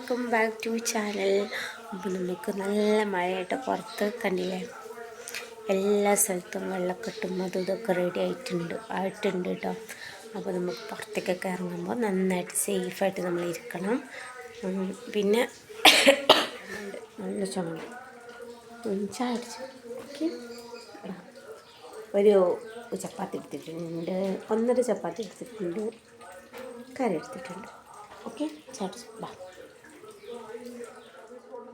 Welcome back to channel. അപ്പോൾ നമുക്ക് നല്ല മഴയായിട്ട് പുറത്ത് കണ്ടില്ലേ, എല്ലാ സ്ഥലത്തും വെള്ളക്കെട്ടും അതും ഇതൊക്കെ റെഡി ആയിട്ടുണ്ട് കേട്ടോ. അപ്പോൾ നമുക്ക് പുറത്തേക്കൊക്കെ ഇറങ്ങുമ്പോൾ നന്നായിട്ട് സേഫായിട്ട് നമ്മൾ ഇരിക്കണം. പിന്നെ നല്ല ചുമ ചാടിച്ചു. ഓക്കെ, ഒരു ചപ്പാത്തി എടുത്തിട്ടുണ്ട്, 1.5 ചപ്പാത്തി എടുത്തിട്ടുണ്ട്, കറി എടുത്തിട്ടുണ്ട്. ഓക്കെ, ചാടിച്ചു. ബാ.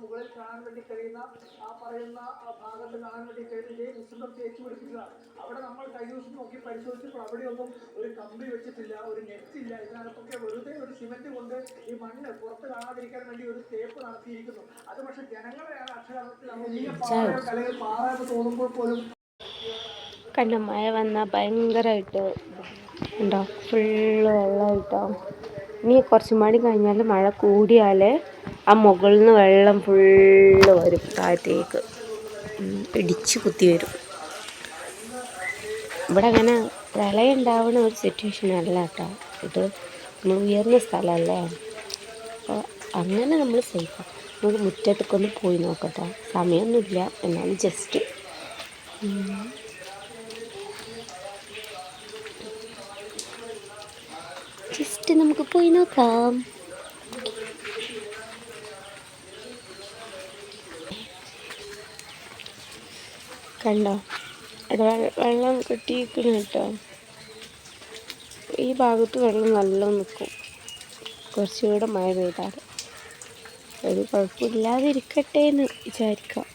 മുകളിൽ കാണാൻ വേണ്ടി കഴിയുന്ന ആ പറയുന്ന ഭാഗത്ത് കാണാൻ വേണ്ടി കഴിയുന്ന മിശ്രിതം തേച്ച് പിടിപ്പിക്കുക. അവിടെ നമ്മൾ കൈവശം നോക്കി പരിശോധിച്ചപ്പോൾ അവിടെയൊന്നും ഒരു കമ്പി വെച്ചിട്ടില്ല, ഒരു നെറ്റില്ല. ഇതിനകത്തൊക്കെ വെറുതെ ഒരു സിമെന്റ് കൊണ്ട് ഈ മണ്ണ് പുറത്ത് കാണാതിരിക്കാൻ വേണ്ടി ഒരു തേപ്പ് നടത്തിയിരിക്കുന്നു. അത് പക്ഷെ ജനങ്ങളെയാണ് അക്ഷരാർത്ഥത്തിൽ അല്ലെങ്കിൽ പാറ എന്ന് തോന്നുമ്പോൾ പോലും കണ്ട മഴ വന്നാൽ ഭയങ്കരമായിട്ട് ഉണ്ടോ, ഫുള്ള് വെള്ളമായിട്ടോ. ഇനി കുറച്ച് മണി കഴിഞ്ഞാൽ മഴ കൂടിയാൽ ആ മുകളിൽ നിന്ന് വെള്ളം ഫുള്ള് വരും താഴത്തേക്ക്, ഇടിച്ച് കുത്തി വരും. ഇവിടെ അങ്ങനെ പ്രളയം ഉണ്ടാവുന്ന ഒരു സിറ്റുവേഷൻ അല്ല കേട്ടോ. ഇത് നമ്മൾ ഉയർന്ന സ്ഥലമല്ലേ, അപ്പോൾ അങ്ങനെ നമ്മൾ സേഫാണ്. നമുക്ക് മുറ്റത്തൊക്കെ ഒന്ന് പോയി നോക്കട്ടോ, സമയമൊന്നുമില്ല, എന്നാലും ജസ്റ്റ് നമുക്ക് പോയി നോക്കാം. കണ്ടോ, വെള്ളം കെട്ടിയിരിക്കണം കേട്ടോ. ഈ ഭാഗത്ത് വെള്ളം നല്ല നിൽക്കും, കുറച്ചുകൂടെ മഴ പെയ്താൽ. ഒരു കുഴപ്പമില്ലാതിരിക്കട്ടെ എന്ന് വിചാരിക്കാം.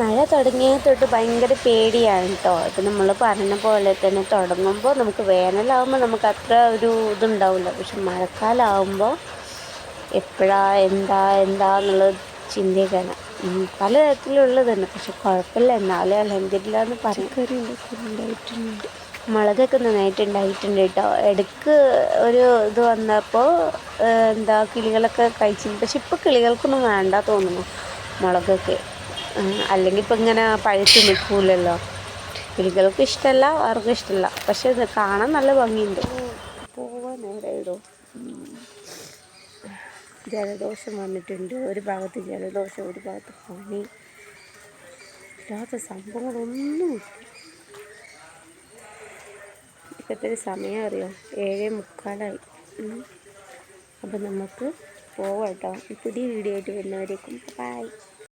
മഴ തുടങ്ങിയ തൊട്ട് ഭയങ്കര പേടിയാണ് കേട്ടോ. ഇപ്പം നമ്മൾ പറഞ്ഞ പോലെ തന്നെ തുടങ്ങുമ്പോൾ നമുക്ക് വേനലാകുമ്പോൾ നമുക്ക് അത്ര ഒരു ഇതുണ്ടാവില്ല. പക്ഷെ മഴക്കാലമാകുമ്പോൾ എന്താന്നുള്ള ചിന്തയൊക്കെയാണ്. പലതരത്തിലുള്ളത് തന്നെ, പക്ഷെ കുഴപ്പമില്ല. എന്നാലും അൽഹംദുലില്ലാഹ് എന്ന് പച്ചക്കറി ഉണ്ടായിട്ടുണ്ട്, മുളകൊക്കെ നന്നായിട്ടുണ്ടായിട്ടുണ്ട് കേട്ടോ. ഇടയ്ക്ക് ഒരു ഇത് വന്നപ്പോൾ കിളികളൊക്കെ കഴിച്ചിരുന്നു. പക്ഷെ ഇപ്പോൾ കിളികൾക്കൊന്നും വേണ്ട തോന്നുന്നു മുളകൊക്കെ. അല്ലെങ്കിൽ ഇപ്പം ഇങ്ങനെ പഴുത്ത് നിൽക്കില്ലല്ലോ. കിളികൾക്ക് ഇഷ്ടമല്ല, ആർക്കും ഇഷ്ടമല്ല. പക്ഷെ ഇത് കാണാൻ നല്ല ഭംഗിയുണ്ട്. പോവാൻ നേരമായിടോ. ജലദോഷം വന്നിട്ടുണ്ട്. ഒരു ഭാഗത്ത് ജലദോഷം, ഒരു ഭാഗത്ത് പനി, ഇല്ലാത്ത സംഭവങ്ങളൊന്നുമില്ല. ഇപ്പോഴത്തെ സമയം അറിയോ, 7:45. അപ്പം നമുക്ക് പോവാം കേട്ടോ. പുതിയ വീഡിയോ ആയിട്ട് വരുന്നവരേക്കും ബൈ.